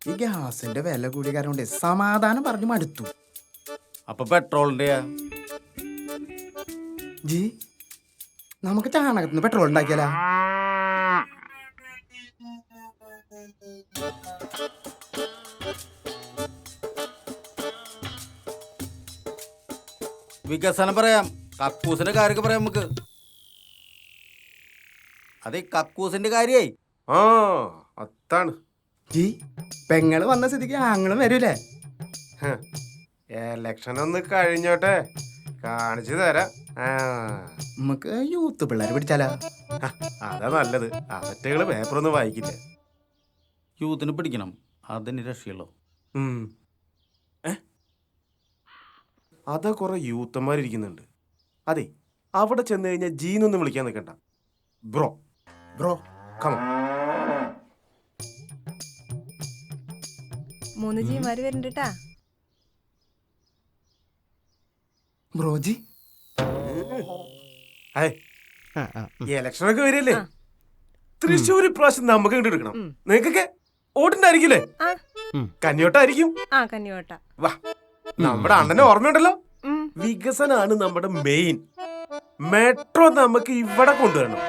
ഈ ഗ്യാസിന്റെ വില കൂടിയ കാരണം കൊണ്ട് സമാധാനം പറഞ്ഞു മടുത്തു. അപ്പൊ പെട്രോളിന്റെയാ? ജി നമുക്ക് ചാണകത്തിന് പെട്രോൾ ഉണ്ടാക്കിയാലാ? വികസനം പറയാം, കക്കൂസിന്റെ കാര്യമൊക്കെ പറയാം നമുക്ക്. അതെ, കക്കൂസിന്റെ കാര്യേ. ആ അതാണ്. ജി പെങ്ങള് വന്ന സ്ഥിതിക്ക് ആങ്ങളും വരൂലേ? എലക്ഷൻ ഒന്ന് കഴിഞ്ഞോട്ടെ, കാണിച്ചു തരാം. നമുക്ക് യൂത്ത് പിള്ളേരെ പിടിച്ചാലാ? അതാ നല്ലത്. അവറ്റകള് പേപ്പറൊന്നും വായിക്കില്ല. യൂത്തിന് പിടിക്കണം, അതിന് രക്ഷയുള്ളൂ. അതാ കുറെ യൂത്തന്മാരിരിക്കുന്നുണ്ട്. അതെ, അവിടെ ചെന്ന് കഴിഞ്ഞാൽ ജീനൊന്നും വിളിക്കാൻ നിൽക്കണ്ട. Bro bro come. 3 ജീമാര് വരുന്നുണ്ട്. ബ്രോജി ഇലക്ഷനൊക്കെ വരില്ലേ? തൃശ്ശൂർ ഇപ്രാവശ്യം നമുക്ക് ഇങ്ങോട്ട് എടുക്കണം. നിങ്ങൾക്കൊക്കെ ഓട്ടുണ്ടായിരിക്കില്ലേ? കന്യോട്ടായിരിക്കും. വാ, നമ്മുടെ അണ്ണനെ ഓർമ്മയുണ്ടല്ലോ. വികസനാണ് നമ്മുടെ മെയിൻ. മെട്രോ നമുക്ക് ഇവിടെ കൊണ്ടുവരണം.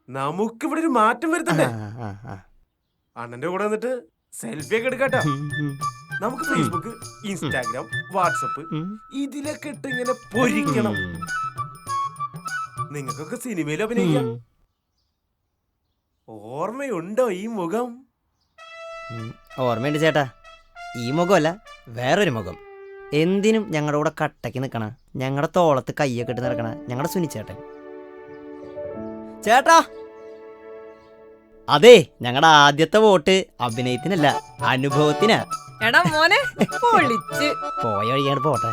നമുക്കിവിടെ ഒരു മാറ്റം വരുത്തണ്ടേ? അണ്ണന്റെ കൂടെ വന്നിട്ട് സെൽഫി ഒക്കെ എടുക്കാട്ടോ. നമുക്ക് ഫേസ്ബുക്ക്, ഇൻസ്റ്റാഗ്രാം, വാട്സപ്പ് ഇതിലൊക്കെ ഇട്ട് ഇങ്ങനെ പൊരിക്കണം. നിങ്ങൾക്കൊക്കെ സിനിമയിൽ അഭിനയിക്കാം. ഓർമ്മയുണ്ടോ ഈ മുഖം? ഓർമ്മയുണ്ട് ചേട്ടാ. ഈ മുഖമല്ല, വേറൊരു മുഖം. എന്തിനും ഞങ്ങളുടെ കൂടെ കട്ടയ്ക്ക് നിൽക്കണ, ഞങ്ങളുടെ തോളത്ത് കയ്യൊക്കെ ഇട്ട് നടക്കണ ഞങ്ങളുടെ സുനിച്ചേട്ടൻ. ചേട്ടാ, അതെ, ഞങ്ങളുടെ ആദ്യത്തെ വോട്ട് അഭിനയത്തിനല്ല, അനുഭവത്തിനാ. എടാ മോനെ, പൊളിച്ച് പോയ വഴിയാണ് പോട്ടെ.